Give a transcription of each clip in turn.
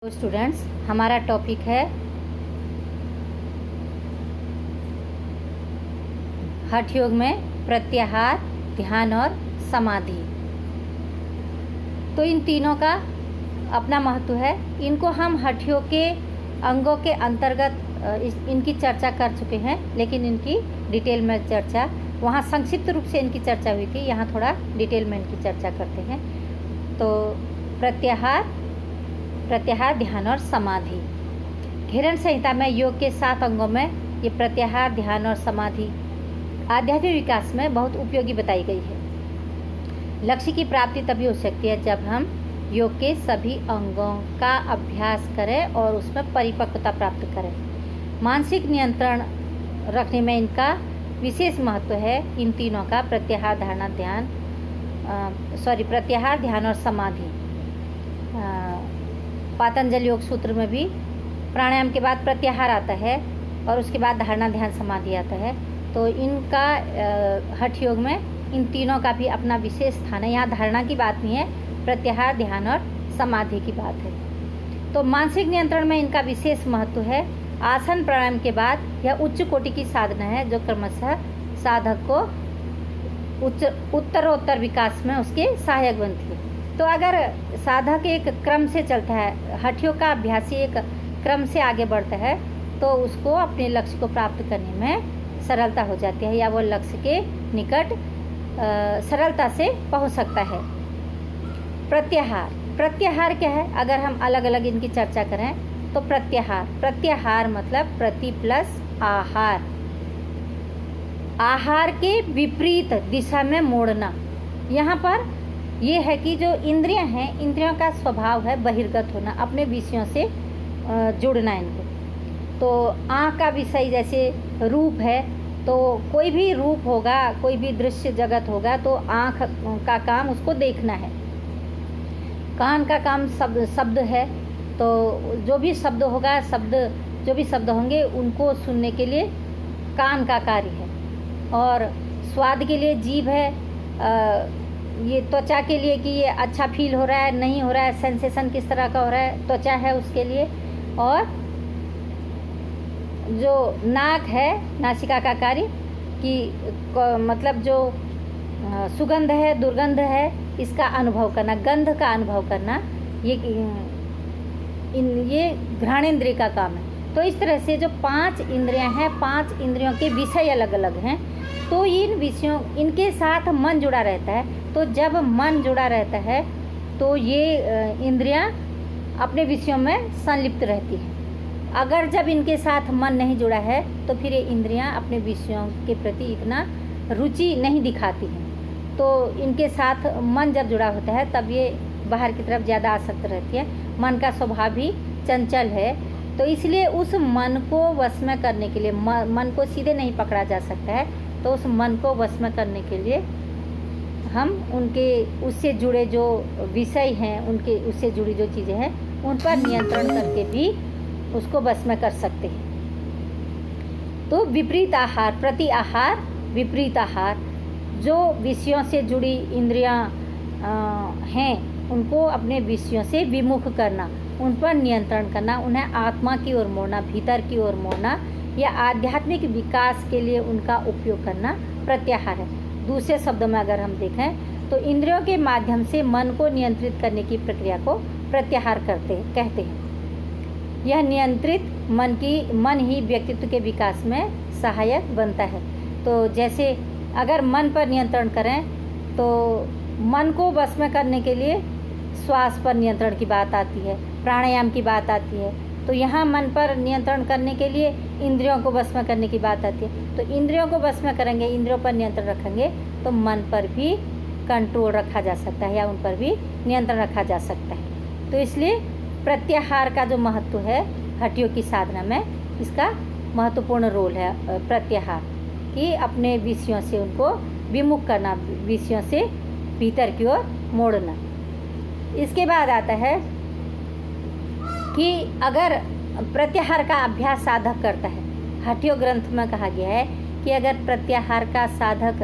तो स्टूडेंट्स, हमारा टॉपिक है हठ योग में प्रत्याहार, ध्यान और समाधि। तो इन तीनों का अपना महत्व है। इनको हम हठ योग के अंगों के अंतर्गत इनकी चर्चा कर चुके हैं, लेकिन इनकी डिटेल में चर्चा वहाँ संक्षिप्त रूप से इनकी चर्चा हुई थी। यहाँ थोड़ा डिटेल में इनकी चर्चा करते हैं। तो प्रत्याहार, ध्यान और समाधि। घेरन संहिता में योग के 7 अंगों में ये प्रत्याहार, ध्यान और समाधि आध्यात्मिक विकास में बहुत उपयोगी बताई गई है। लक्ष्य की प्राप्ति तभी हो सकती है जब हम योग के सभी अंगों का अभ्यास करें और उसमें परिपक्वता प्राप्त करें। मानसिक नियंत्रण रखने में इनका विशेष महत्व है। इन तीनों का प्रत्याहार, ध्यान और समाधि। पातंजलि योग सूत्र में भी प्राणायाम के बाद प्रत्याहार आता है और उसके बाद धारणा, ध्यान, समाधि आता है। तो इनका हठ योग में इन तीनों का भी अपना विशेष स्थान है। यहाँ धारणा की बात नहीं है, प्रत्याहार, ध्यान और समाधि की बात है। तो मानसिक नियंत्रण में इनका विशेष महत्व है। आसन प्राणायाम के बाद यह उच्च कोटि की साधना है जो क्रमशः साधक को उत्तरोत्तर विकास में उसके सहायक बनती है। तो अगर साधक एक क्रम से चलता है, हठ योग का अभ्यासी एक क्रम से आगे बढ़ता है, तो उसको अपने लक्ष्य को प्राप्त करने में सरलता हो जाती है, या वो लक्ष्य के निकट सरलता से पहुंच सकता है। प्रत्याहार क्या है? अगर हम अलग अलग इनकी चर्चा करें तो प्रत्याहार मतलब प्रति प्लस आहार, आहार के विपरीत दिशा में मोड़ना। यहाँ पर ये है कि जो इंद्रियां हैं, इंद्रियों का स्वभाव है बहिर्गत होना, अपने विषयों से जुड़ना इनको। तो आँख का विषय जैसे रूप है, तो कोई भी रूप होगा, कोई भी दृश्य जगत होगा, तो आँख का काम उसको देखना है। कान का काम शब्द है, तो जो भी शब्द होगा, जो भी शब्द होंगे उनको सुनने के लिए कान का कार्य है। और स्वाद के लिए जीभ है। ये त्वचा के लिए कि ये अच्छा फील हो रहा है, नहीं हो रहा है, सेंसेशन किस तरह का हो रहा है, त्वचा है उसके लिए। और जो नाक है, नासिका का कार्य कि मतलब जो सुगंध है, दुर्गंध है, इसका अनुभव करना, गंध का अनुभव करना, ये घ्राणेंद्रिय का काम है। तो इस तरह से जो 5 इंद्रियां हैं, 5 इंद्रियों के विषय अलग अलग हैं। तो इन विषयों, इनके साथ मन जुड़ा रहता है। तो जब मन जुड़ा रहता है तो ये इंद्रियां अपने विषयों में संलिप्त रहती हैं। अगर जब इनके साथ मन नहीं जुड़ा है तो फिर ये इंद्रियां अपने विषयों के प्रति इतना रुचि नहीं दिखाती हैं। तो इनके साथ मन जब जुड़ा होता है तब ये बाहर की तरफ ज़्यादा आसक्त रहती है। मन का स्वभाव भी चंचल है, तो इसलिए उस मन को वश में करने के लिए, मन को सीधे नहीं पकड़ा जा सकता है, तो उस मन को वश में करने के लिए हम उनके उससे जुड़े जो विषय हैं, उनके उससे जुड़ी जो चीज़ें हैं, उन पर नियंत्रण करके भी उसको वश में कर सकते हैं। तो विपरीत आहार, प्रति आहार, विपरीत आहार, जो विषयों से जुड़ी इंद्रियां हैं उनको अपने विषयों से विमुख करना, उन पर नियंत्रण करना, उन्हें आत्मा की ओर मोड़ना, भीतर की ओर मोड़ना, या आध्यात्मिक विकास के लिए उनका उपयोग करना प्रत्याहार है। दूसरे शब्दों में अगर हम देखें तो इंद्रियों के माध्यम से मन को नियंत्रित करने की प्रक्रिया को प्रत्याहार कहते हैं। यह नियंत्रित मन ही व्यक्तित्व के विकास में सहायक बनता है। तो जैसे अगर मन पर नियंत्रण करें तो मन को वश में करने के लिए श्वास पर नियंत्रण की बात आती है, प्राणायाम की बात आती है। तो यहाँ मन पर नियंत्रण करने के लिए इंद्रियों को वश में करने की बात आती है। तो इंद्रियों को वश में करेंगे, इंद्रियों पर नियंत्रण रखेंगे, तो मन पर भी कंट्रोल रखा जा सकता है, या उन पर भी नियंत्रण रखा जा सकता है। तो इसलिए प्रत्याहार का जो महत्व है हठ योग की साधना में, इसका महत्वपूर्ण रोल है प्रत्याहार, कि अपने विषयों से उनको विमुख करना, विषयों से भीतर की ओर मोड़ना। इसके बाद आता है कि अगर प्रत्याहार का अभ्यास साधक करता है, हठ योग ग्रंथ में कहा गया है कि अगर प्रत्याहार का साधक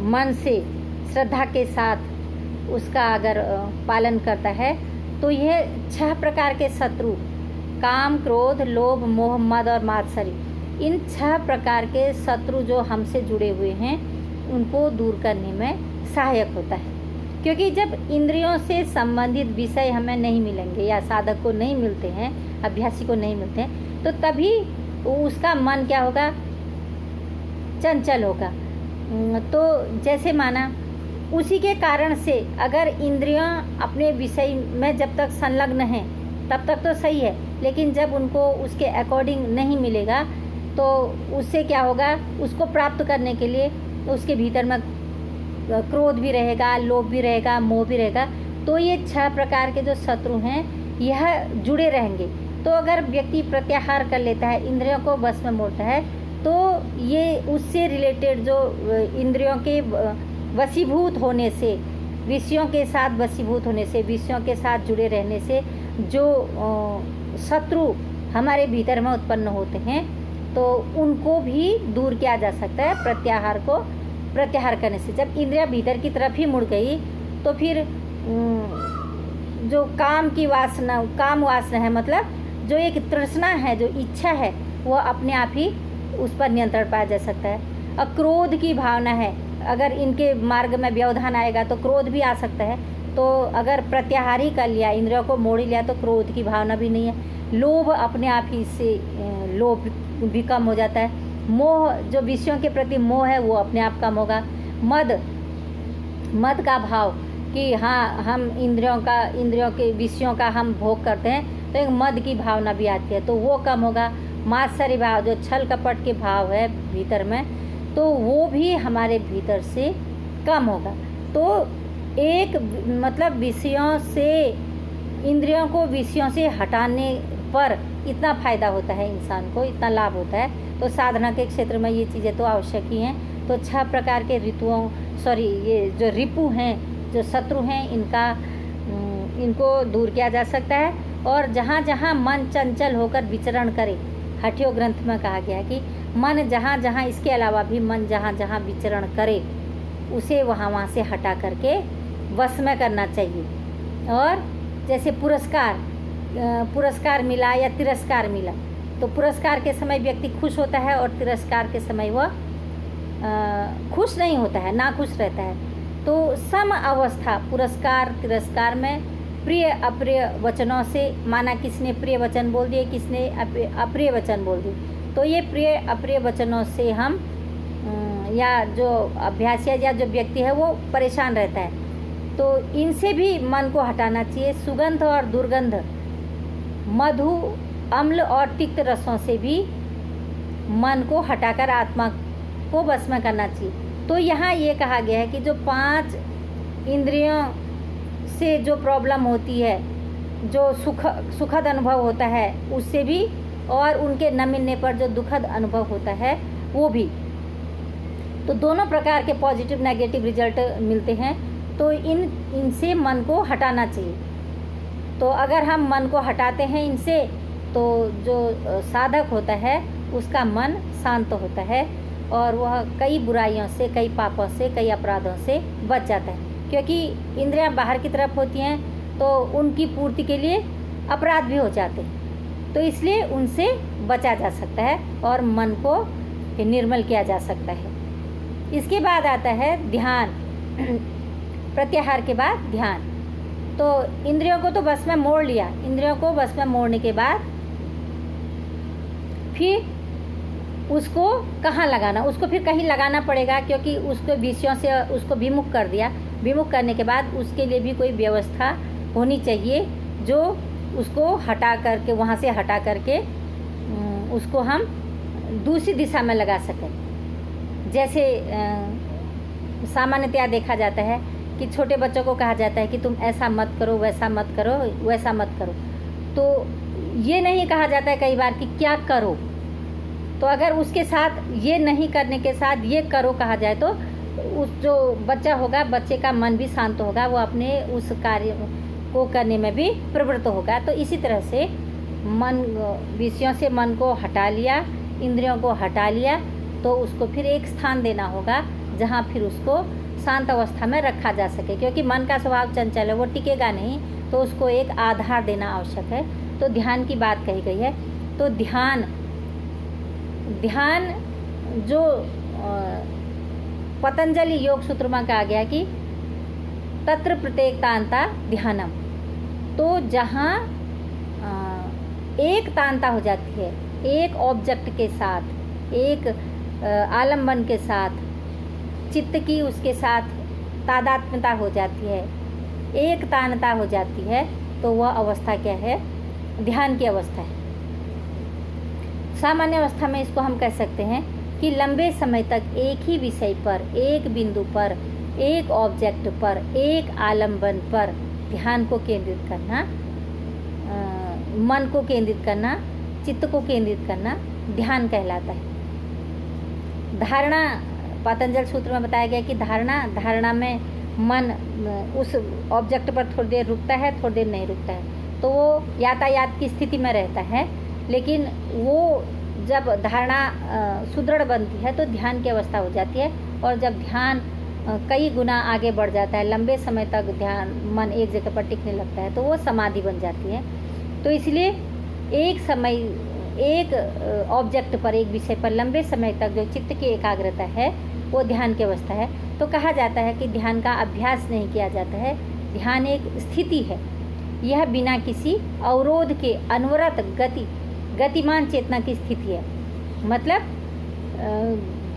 मन से, श्रद्धा के साथ उसका अगर पालन करता है तो यह 6 प्रकार के शत्रु, काम, क्रोध, लोभ, मोह, मद और मात्सर्य, इन 6 प्रकार के शत्रु जो हमसे जुड़े हुए हैं उनको दूर करने में सहायक होता है। क्योंकि जब इंद्रियों से संबंधित विषय हमें नहीं मिलेंगे या साधक को नहीं मिलते हैं, अभ्यासी को नहीं मिलते हैं, तो तभी उसका मन क्या होगा, चंचल होगा। तो जैसे माना उसी के कारण से अगर इंद्रियां अपने विषय में जब तक संलग्न हैं तब तक तो सही है, लेकिन जब उनको उसके अकॉर्डिंग नहीं मिलेगा तो उससे क्या होगा, उसको प्राप्त करने के लिए उसके भीतर में क्रोध भी रहेगा, लोभ भी रहेगा, मोह भी रहेगा। तो ये 6 प्रकार के जो शत्रु हैं यह जुड़े रहेंगे। तो अगर व्यक्ति प्रत्याहार कर लेता है, इंद्रियों को बस में मोड़ता है, तो ये उससे रिलेटेड जो इंद्रियों के वशीभूत होने से, विषयों के साथ वशीभूत होने से, विषयों के साथ जुड़े रहने से जो शत्रु हमारे भीतर में उत्पन्न होते हैं, तो उनको भी दूर किया जा सकता है प्रत्याहार करने से। जब इंद्रियां भीतर की तरफ ही मुड़ गई तो फिर जो काम वासना है, मतलब जो एक तृष्णा है, जो इच्छा है, वो अपने आप ही उस पर नियंत्रण पाया जा सकता है। और क्रोध की भावना है, अगर इनके मार्ग में व्यवधान आएगा तो क्रोध भी आ सकता है। तो अगर प्रत्याहारी कर लिया, इंद्रियों को मोड़ लिया, तो क्रोध की भावना भी नहीं है। लोभ अपने आप ही से लोभ भी कम हो जाता है। मोह, जो विषयों के प्रति मोह है, वो अपने आप कम होगा। मद का भाव कि हाँ, हम इंद्रियों के विषयों का हम भोग करते हैं, तो एक मद की भावना भी आती है, तो वो कम होगा। मात्सर्य भाव, जो छल कपट के भाव है भीतर में, तो वो भी हमारे भीतर से कम होगा। तो एक मतलब इंद्रियों को विषयों से हटाने पर इतना फ़ायदा होता है इंसान को, इतना लाभ होता है। तो साधना के क्षेत्र में ये चीज़ें तो आवश्यक ही हैं। तो 6 प्रकार के ये जो रिपु हैं, जो शत्रु हैं, इनको दूर किया जा सकता है। और जहाँ जहाँ मन चंचल होकर विचरण करे, हठियो ग्रंथ में कहा गया है कि मन जहाँ जहाँ, इसके अलावा भी मन जहाँ जहाँ विचरण करे, उसे वहाँ से हटा करके वश में करना चाहिए। और जैसे पुरस्कार मिला या तिरस्कार मिला, तो पुरस्कार के समय व्यक्ति खुश होता है और तिरस्कार के समय वह खुश नहीं होता है, नाखुश रहता है। तो सम अवस्था पुरस्कार तिरस्कार में प्रिय अप्रिय वचनों से, माना किसने प्रिय वचन बोल दिए, किसने अप्रिय वचन बोल दिए, तो ये प्रिय अप्रिय वचनों से हम या जो अभ्यासी या जो व्यक्ति है वो परेशान रहता है, तो इनसे भी मन को हटाना चाहिए। सुगंध और दुर्गंध, मधु, अम्ल और तिक्त रसों से भी मन को हटाकर आत्मा को बस में करना चाहिए। तो यहाँ ये कहा गया है कि जो 5 इंद्रियों से जो प्रॉब्लम होती है, जो सुखद अनुभव होता है उससे भी, और उनके न मिलने पर जो दुखद अनुभव होता है वो भी, तो दोनों प्रकार के पॉजिटिव नेगेटिव रिजल्ट मिलते हैं। तो इनसे मन को हटाना चाहिए। तो अगर हम मन को हटाते हैं इनसे, तो जो साधक होता है उसका मन शांत होता है और वह कई बुराइयों से, कई पापों से, कई अपराधों से बच जाता है। क्योंकि इंद्रियां बाहर की तरफ होती हैं तो उनकी पूर्ति के लिए अपराध भी हो जाते हैं, तो इसलिए उनसे बचा जा सकता है और मन को निर्मल किया जा सकता है। इसके बाद आता है ध्यान। प्रत्याहार के बाद ध्यान। तो इंद्रियों को तो बस में मोड़ लिया, इंद्रियों को बस में मोड़ने के बाद फिर उसको कहाँ लगाना, उसको फिर कहीं लगाना पड़ेगा, क्योंकि उसको विषयों से उसको विमुख कर दिया। विमुख करने के बाद उसके लिए भी कोई व्यवस्था होनी चाहिए जो उसको हटा करके, वहाँ से हटा करके उसको हम दूसरी दिशा में लगा सकें। जैसे सामान्यतया देखा जाता है कि छोटे बच्चों को कहा जाता है कि तुम ऐसा मत करो, वैसा मत करो, वैसा मत करो। तो ये नहीं कहा जाता है कई बार कि क्या करो। तो अगर उसके साथ ये नहीं करने के साथ ये करो कहा जाए, तो उस जो बच्चा होगा, बच्चे का मन भी शांत होगा, वो अपने उस कार्य को करने में भी प्रवृत्त होगा। तो इसी तरह से विषयों से मन को हटा लिया, इंद्रियों को हटा लिया, तो उसको फिर एक स्थान देना होगा जहाँ फिर उसको शांत अवस्था में रखा जा सके। क्योंकि मन का स्वभाव चंचल है, वो टिकेगा नहीं, तो उसको एक आधार देना आवश्यक है। तो ध्यान की बात कही गई है। तो ध्यान जो पतंजलि योग सूत्र में कहा गया कि तत्र प्रत्येकतांता ध्यानम, तो जहाँ एक तांता हो जाती है, एक ऑब्जेक्ट के साथ, एक आलम्बन के साथ, चित्त की उसके साथ तादात्म्यता हो जाती है, एक तानता हो जाती है, तो वह अवस्था क्या है? ध्यान की अवस्था है। सामान्य अवस्था में इसको हम कह सकते हैं कि लंबे समय तक एक ही विषय पर, एक बिंदु पर, एक ऑब्जेक्ट पर, एक आलम्बन पर ध्यान को केंद्रित करना, मन को केंद्रित करना, चित्त को केंद्रित करना ध्यान कहलाता है। धारणा, पतंजलि सूत्र में बताया गया कि धारणा में मन उस ऑब्जेक्ट पर थोड़ी देर रुकता है, थोड़ी देर नहीं रुकता है, तो वो यातायात की स्थिति में रहता है। लेकिन वो जब धारणा सुदृढ़ बनती है तो ध्यान की अवस्था हो जाती है, और जब ध्यान कई गुना आगे बढ़ जाता है, लंबे समय तक ध्यान मन एक जगह पर टिकने लगता है, तो वो समाधि बन जाती है। तो इसलिए एक समय, एक ऑब्जेक्ट पर, एक विषय पर लंबे समय तक जो चित्त की एकाग्रता है वो ध्यान की अवस्था है। तो कहा जाता है कि ध्यान का अभ्यास नहीं किया जाता है, ध्यान एक स्थिति है। यह बिना किसी अवरोध के अनवरत गतिमान चेतना की स्थिति है। मतलब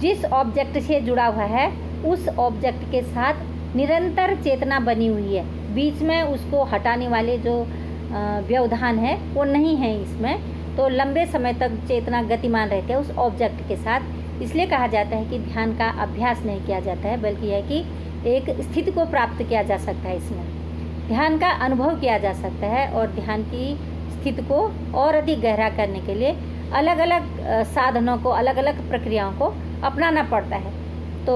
जिस ऑब्जेक्ट से जुड़ा हुआ है उस ऑब्जेक्ट के साथ निरंतर चेतना बनी हुई है, बीच में उसको हटाने वाले जो व्यवधान है वो नहीं है इसमें। तो लंबे समय तक चेतना गतिमान रहती है उस ऑब्जेक्ट के साथ। इसलिए कहा जाता है कि ध्यान का अभ्यास नहीं किया जाता है, बल्कि है कि एक स्थिति को प्राप्त किया जा सकता है। इसमें ध्यान का अनुभव किया जा सकता है, और ध्यान की स्थिति को और अधिक गहरा करने के लिए अलग अलग साधनों को, अलग अलग प्रक्रियाओं को अपनाना पड़ता है। तो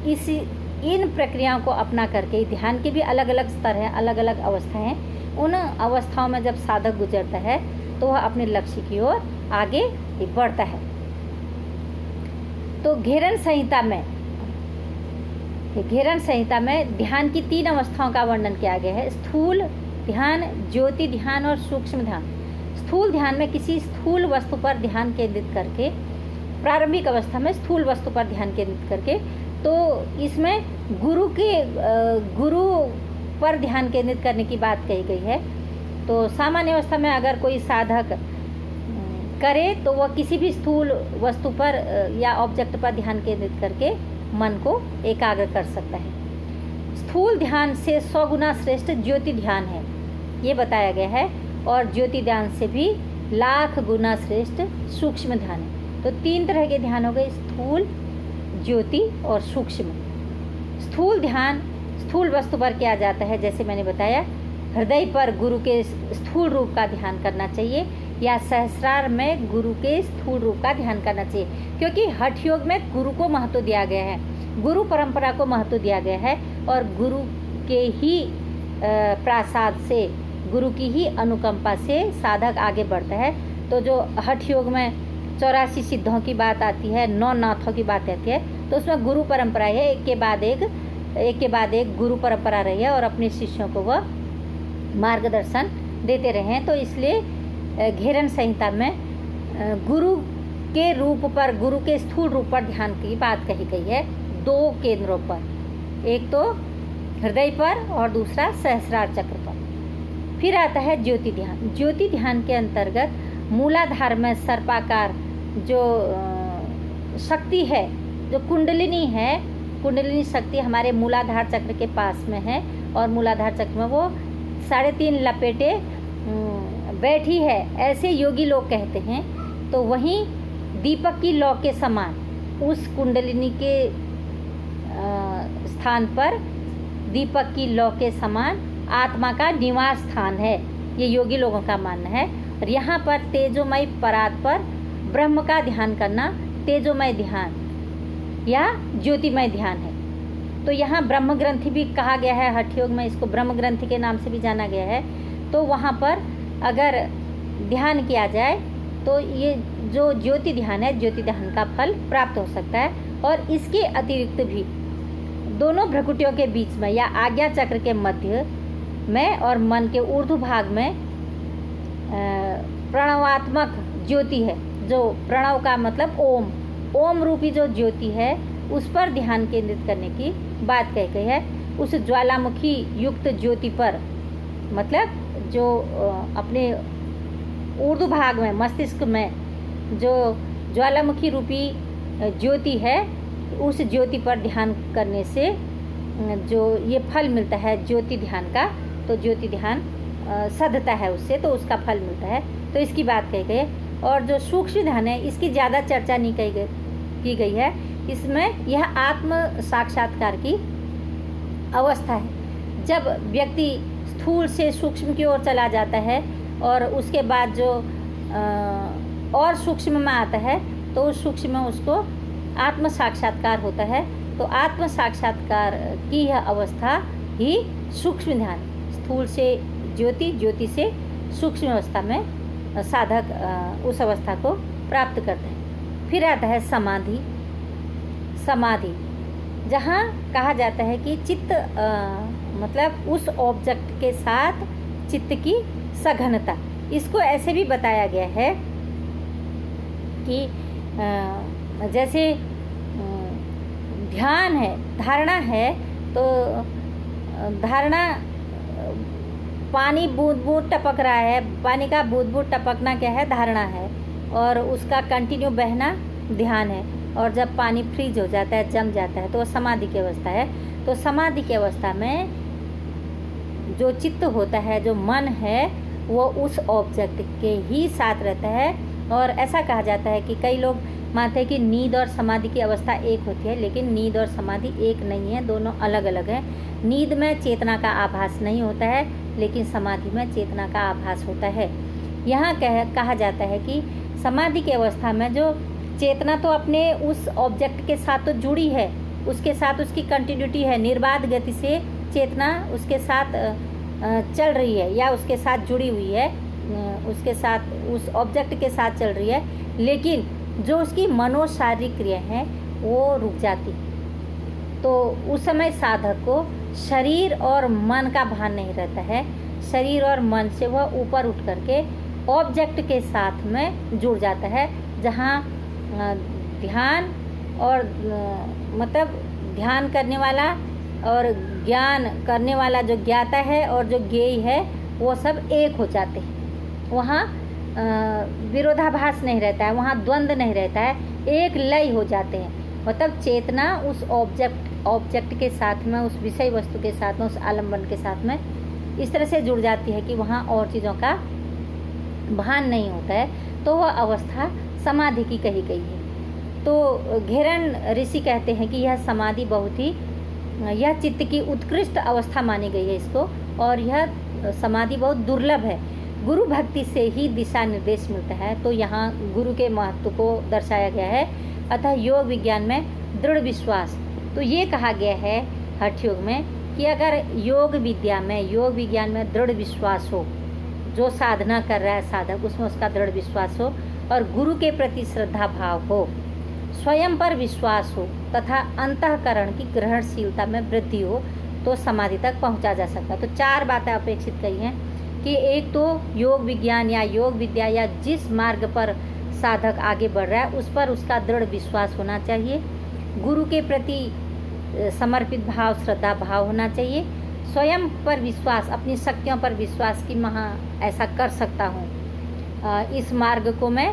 इन प्रक्रियाओं को अपना करके, ध्यान के भी अलग अलग स्तर हैं, अलग अलग अवस्थाएं हैं। उन अवस्थाओं में जब साधक गुजरता है तो वह अपने लक्ष्य की ओर आगे बढ़ता है। तो घेरन संहिता में ध्यान की 3 अवस्थाओं का वर्णन किया गया है: स्थूल ध्यान, ज्योति ध्यान और सूक्ष्म ध्यान। स्थूल ध्यान में किसी स्थूल वस्तु पर ध्यान केंद्रित करके, प्रारंभिक अवस्था में स्थूल वस्तु पर ध्यान केंद्रित करके, तो इसमें गुरु पर ध्यान केंद्रित करने की बात कही गई है। तो सामान्य अवस्था में अगर कोई साधक करे तो वह किसी भी स्थूल वस्तु पर या ऑब्जेक्ट पर ध्यान केंद्रित करके मन को एकाग्र कर सकता है। स्थूल ध्यान से 100 गुना श्रेष्ठ ज्योति ध्यान है, ये बताया गया है, और ज्योति ध्यान से भी लाख गुना श्रेष्ठ सूक्ष्म ध्यान है। तो 3 तरह के ध्यान हो गए: स्थूल, ज्योति और सूक्ष्म। स्थूल ध्यान स्थूल वस्तु पर किया जाता है, जैसे मैंने बताया, हृदय पर गुरु के स्थूल रूप का ध्यान करना चाहिए, या सहस्रार में गुरु के स्थूल रूप का ध्यान करना चाहिए, क्योंकि हठ योग में गुरु को महत्व दिया गया है, गुरु परंपरा को महत्व दिया गया है, और गुरु के ही प्रसाद से, गुरु की ही अनुकंपा से साधक आगे बढ़ता है। तो जो हठ योग में 84 सिद्धों की बात आती है, 9 नाथों की बात आती है, तो उसमें गुरु परंपरा है, एक के बाद एक गुरु परंपरा रही है, और अपने शिष्यों को वह मार्गदर्शन देते रहे हैं। तो इसलिए घेरन संहिता में गुरु के रूप पर, गुरु के स्थूल रूप पर ध्यान की बात कही गई है 2 केंद्रों पर, एक तो हृदय पर और दूसरा सहस्रार चक्र पर। फिर आता है ज्योति ध्यान। ज्योति ध्यान के अंतर्गत मूलाधार में सर्पाकार जो शक्ति है, जो कुंडलिनी है, कुंडलिनी शक्ति हमारे मूलाधार चक्र के पास में है, और मूलाधार चक्र में वो 3.5 लपेटे बैठी है, ऐसे योगी लोग कहते हैं। तो वहीं दीपक की लौ के समान उस कुंडलिनी के स्थान पर दीपक की लौ के समान आत्मा का निवास स्थान है, ये योगी लोगों का मानना है। और यहाँ पर तेजोमय परात पर ब्रह्म का ध्यान करना तेजोमय ध्यान या ज्योतिमय ध्यान है। तो यहाँ ब्रह्म ग्रंथि भी कहा गया है, हठ योग में इसको ब्रह्म ग्रंथि के नाम से भी जाना गया है। तो वहाँ पर अगर ध्यान किया जाए तो ये जो ज्योति ध्यान है, ज्योति ध्यान का फल प्राप्त हो सकता है। और इसके अतिरिक्त भी दोनों भ्रकुटियों के बीच में या आज्ञा चक्र के मध्य में और मन के ऊर्ध्व भाग में प्रणवात्मक ज्योति है, जो प्रणव का मतलब ओम रूपी जो ज्योति है उस पर ध्यान केंद्रित करने की बात कही गई है। उस ज्वालामुखी युक्त ज्योति पर, मतलब जो अपने ऊर्ध्व भाग में मस्तिष्क में जो ज्वालामुखी रूपी ज्योति है, उस ज्योति पर ध्यान करने से जो ये फल मिलता है ज्योति ध्यान का, तो ज्योति ध्यान सधता है उससे, तो उसका फल मिलता है। तो इसकी बात कही गई है। और जो सूक्ष्म ध्यान है इसकी ज़्यादा चर्चा नहीं की गई है। इसमें यह आत्म साक्षात्कार की अवस्था है, जब व्यक्ति स्थूल से सूक्ष्म की ओर चला जाता है और उसके बाद जो और सूक्ष्म में आता है तो उस सूक्ष्म में उसको आत्म साक्षात्कार होता है। तो आत्म साक्षात्कार की यह अवस्था ही सूक्ष्म ध्यान, स्थूल से ज्योति, ज्योति से सूक्ष्म अवस्था में साधक उस अवस्था को प्राप्त करते हैं। फिर आता है समाधि, जहाँ कहा जाता है कि चित्त मतलब उस ऑब्जेक्ट के साथ चित्त की सघनता। इसको ऐसे भी बताया गया है कि जैसे ध्यान है, धारणा है, तो धारणा पानी बूंद बूंद टपक रहा है, पानी का बूंद बूंद टपकना क्या है, धारणा है, और उसका कंटिन्यू बहना ध्यान है। और जब पानी फ्रीज हो जाता है, जम जाता है, तो समाधि की अवस्था है। तो समाधि की अवस्था में जो चित्त होता है, जो मन है, वो उस ऑब्जेक्ट के ही साथ रहता है। और ऐसा कहा जाता है कि कई लोग मानते हैं कि नींद और समाधि की अवस्था एक होती है, लेकिन नींद और समाधि एक नहीं है, दोनों अलग अलग हैं। नींद में चेतना का आभास नहीं होता है, लेकिन समाधि में चेतना का आभास होता है। यहाँ कहा जाता है कि समाधि की अवस्था में जो चेतना तो अपने उस ऑब्जेक्ट के साथ तो जुड़ी है, उसके साथ उसकी कंटिन्यूटी है, निर्बाध गति से चेतना उसके साथ चल रही है या उसके साथ जुड़ी हुई है, उसके साथ उस ऑब्जेक्ट के साथ चल रही है, लेकिन जो उसकी मनोशारीरिक क्रिया है वो रुक जाती। तो उस समय साधक को शरीर और मन का भान नहीं रहता है। शरीर और मन से वह ऊपर उठ करके ऑब्जेक्ट के साथ में जुड़ जाता है, जहाँ ध्यान और मतलब ध्यान करने वाला और ज्ञान करने वाला जो ज्ञाता है और जो ज्ञेय है वो सब एक हो जाते हैं। वहाँ विरोधाभास नहीं रहता है, वहाँ द्वंद्व नहीं रहता है, एक लय हो जाते हैं। मतलब चेतना उस ऑब्जेक्ट के साथ में, उस विषय वस्तु के साथ में, उस आलम्बन के साथ में इस तरह से जुड़ जाती है कि वहाँ और चीज़ों का भान नहीं होता है। तो वह अवस्था समाधि की कही गई है। तो घेरन ऋषि कहते हैं कि यह समाधि बहुत ही, यह चित्त की उत्कृष्ट अवस्था मानी गई है इसको, और यह समाधि बहुत दुर्लभ है। गुरु भक्ति से ही दिशा निर्देश मिलता है। तो यहाँ गुरु के महत्व को दर्शाया गया है। अतः योग विज्ञान में दृढ़ विश्वास, तो ये कहा गया है हठ योग में कि अगर योग विज्ञान में दृढ़ विश्वास हो, जो साधना कर रहा है साधक उसमें उसका दृढ़ विश्वास हो, और गुरु के प्रति श्रद्धा भाव हो, स्वयं पर विश्वास हो तथा अंतःकरण की ग्रहणशीलता में वृद्धि हो, तो समाधि तक पहुंचा जा सकता है। तो 4 बातें अपेक्षित कही हैं कि एक तो योग विज्ञान या योग विद्या या जिस मार्ग पर साधक आगे बढ़ रहा है उस पर उसका दृढ़ विश्वास होना चाहिए, गुरु के प्रति समर्पित भाव, श्रद्धा भाव होना चाहिए, स्वयं पर विश्वास, अपनी शक्तियों पर विश्वास कि मैं ऐसा कर सकता हूँ, इस मार्ग को मैं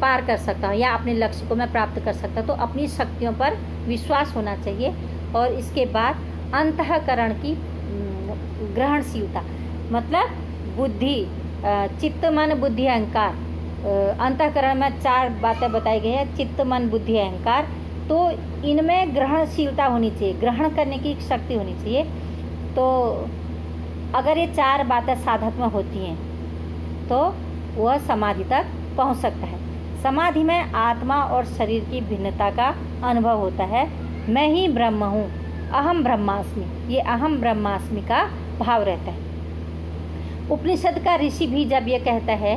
पार कर सकता हूँ या अपने लक्ष्य को मैं प्राप्त कर सकता हूँ। तो अपनी शक्तियों पर विश्वास होना चाहिए। और इसके बाद अंतःकरण की ग्रहणशीलता, मतलब बुद्धि, चित्त मन बुद्धि अहंकार। अंतःकरण में 4 बातें बताई गई हैं, चित्त मन बुद्धि अहंकार। तो इनमें ग्रहणशीलता होनी चाहिए, ग्रहण करने की शक्ति होनी चाहिए। तो अगर ये 4 बातें साधक में होती हैं तो वह समाधि तक पहुंच सकता है। समाधि में आत्मा और शरीर की भिन्नता का अनुभव होता है। मैं ही ब्रह्म हूँ, अहम ब्रह्मास्मि, ये अहम ब्रह्मास्मि का भाव रहता है। उपनिषद का ऋषि भी जब ये कहता है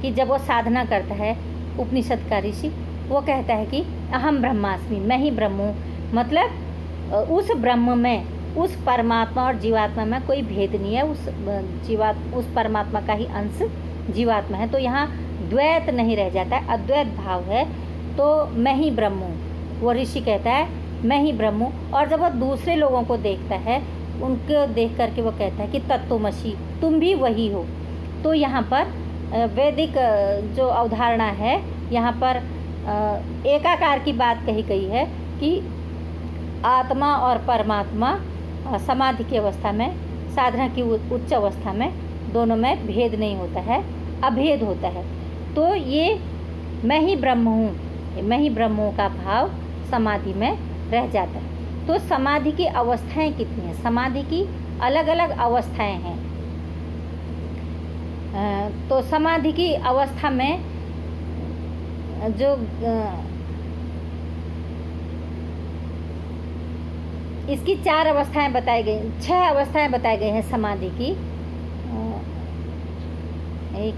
कि जब वो साधना करता है, उपनिषद का ऋषि वो कहता है कि अहम ब्रह्मास्मि, मैं ही ब्रह्म हूँ, मतलब उस ब्रह्म में उस परमात्मा और जीवात्मा में कोई भेद नहीं है, उस परमात्मा का ही अंश जीवात्मा है। तो यहाँ द्वैत नहीं रह जाता है, अद्वैत भाव है। तो मैं ही ब्रह्म हूँ, वो ऋषि कहता है मैं ही ब्रह्म हूँ। और जब वो दूसरे लोगों को देखता है, उनको देख करके वो कहता है कि तत्त्वमसि, तुम भी वही हो। तो यहाँ पर वैदिक जो अवधारणा है, यहाँ पर एकाकार की बात कही गई है कि आत्मा और परमात्मा समाधि की अवस्था में, साधना की उच्च अवस्था में, दोनों में भेद नहीं होता है, अभेद होता है। तो ये मैं ही ब्रह्म हूँ, मैं ही ब्रह्म हूँ का भाव समाधि में रह जाता है। तो समाधि की अवस्थाएं कितनी हैं? समाधि की अलग अलग अवस्थाएं हैं। तो समाधि की अवस्था में जो इसकी 4 अवस्थाएं बताई गई, 6 अवस्थाएं बताई गई हैं समाधि की। एक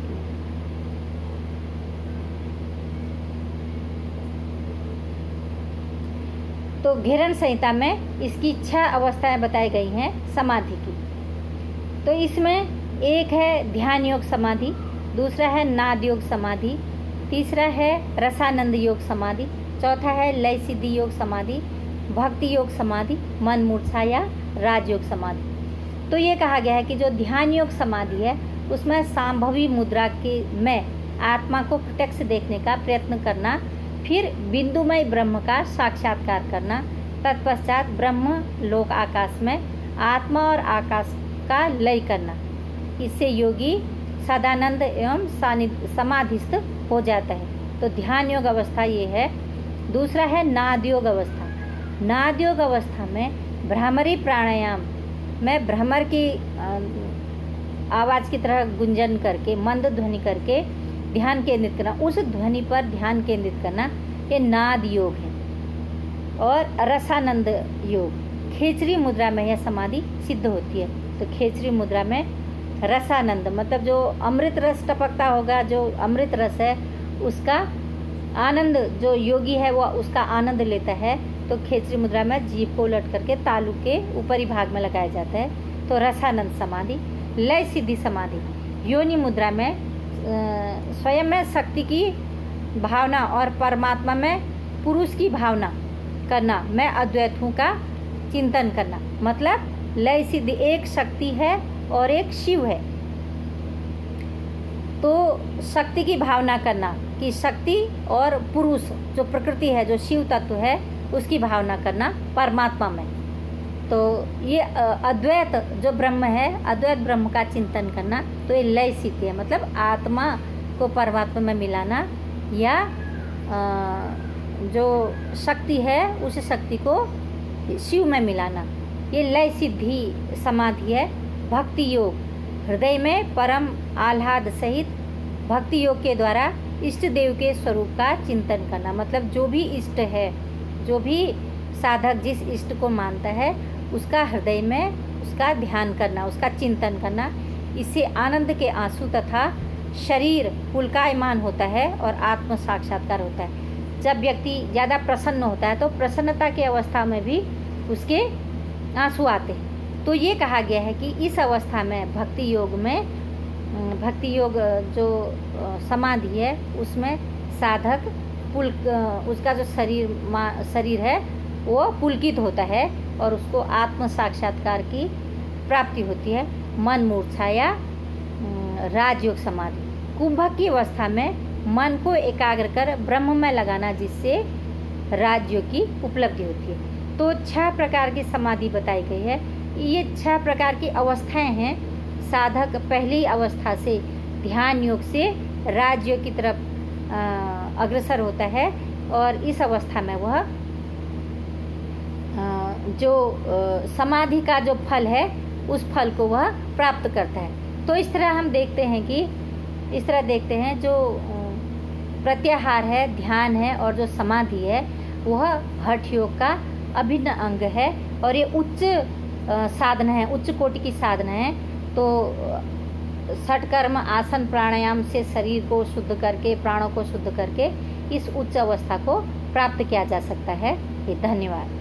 तो घेरन संहिता में इसकी 6 अवस्थाएं बताई गई हैं समाधि की। तो इसमें एक है ध्यान योग समाधि, दूसरा है नाद योग समाधि, तीसरा है रसानंद योग समाधि, चौथा है लय सिद्धि योग समाधि, भक्ति योग समाधि, मन मूर्छा या राजयोग समाधि। तो ये कहा गया है कि जो ध्यान योग समाधि है उसमें सांभवी मुद्रा के में आत्मा को प्रत्यक्ष देखने का प्रयत्न करना, फिर बिंदुमय ब्रह्म का साक्षात्कार करना, तत्पश्चात ब्रह्म लोक आकाश में आत्मा और आकाश का लय करना। इससे योगी सदानंद एवं समाधिस्थ हो जाता है। तो ध्यान योग अवस्था ये है। दूसरा है नाद योग अवस्था। नाद योग अवस्था में भ्रामरी प्राणायाम में भ्रमर की आवाज़ की तरह गुंजन करके, मंद ध्वनि करके ध्यान केंद्रित करना, उस ध्वनि पर ध्यान केंद्रित करना, ये नाद योग है। और रसानंद योग, खेचरी मुद्रा में यह समाधि सिद्ध होती है। तो खेचरी मुद्रा में रसानंद मतलब जो अमृत रस टपकता होगा, जो अमृत रस है उसका आनंद जो योगी है वो उसका आनंद लेता है। तो खेचरी मुद्रा में जीभ को उलट करके तालु के ऊपरी भाग में लगाया जाता है। तो रसानंद समाधि। लय सिद्धि समाधि, योनि मुद्रा में स्वयं में शक्ति की भावना और परमात्मा में पुरुष की भावना करना, मैं अद्वैत हूँ का चिंतन करना। मतलब लय सिद्धि, एक शक्ति है और एक शिव है। तो शक्ति की भावना करना कि शक्ति और पुरुष जो प्रकृति है, जो शिव तत्व है, उसकी भावना करना परमात्मा में। तो ये अद्वैत जो ब्रह्म है, अद्वैत ब्रह्म का चिंतन करना, तो ये लय सिद्धि है। मतलब आत्मा को परमात्मा में मिलाना या जो शक्ति है उस शक्ति को शिव में मिलाना, ये लय सिद्धि समाधि है। भक्ति योग, हृदय में परम आह्लाद सहित भक्ति योग के द्वारा इष्ट देव के स्वरूप का चिंतन करना। मतलब जो भी इष्ट है, जो भी साधक जिस इष्ट को मानता है उसका हृदय में उसका ध्यान करना, उसका चिंतन करना। इससे आनंद के आंसू तथा शरीर पुलकायमान होता है और आत्म साक्षात्कार होता है। जब व्यक्ति ज़्यादा प्रसन्न होता है तो प्रसन्नता की अवस्था में भी उसके आंसू आते हैं। तो ये कहा गया है कि इस अवस्था में भक्ति योग में, भक्ति योग जो समाधि है उसमें साधक उसका जो शरीर है वो पुलकित होता है और उसको आत्म साक्षात्कार की प्राप्ति होती है। मन मूर्छा या राजयोग समाधि। कुंभक की अवस्था में मन को एकाग्र कर ब्रह्म में लगाना, जिससे राजयोग की उपलब्धि होती है। तो 6 प्रकार की समाधि बताई गई है। ये 6 प्रकार की अवस्थाएं हैं। साधक पहली अवस्था से ध्यान योग से राजयोग की तरफ अग्रसर होता है और इस अवस्था में वह जो समाधि का जो फल है उस फल को वह प्राप्त करता है। तो इस तरह हम देखते हैं कि जो प्रत्याहार है, ध्यान है और जो समाधि है वह हठ योग का अभिन्न अंग है और ये उच्च साधना है, उच्च कोटि की साधना है। तो षटकर्म आसन प्राणायाम से शरीर को शुद्ध करके, प्राणों को शुद्ध करके इस उच्च अवस्था को प्राप्त किया जा सकता है। धन्यवाद।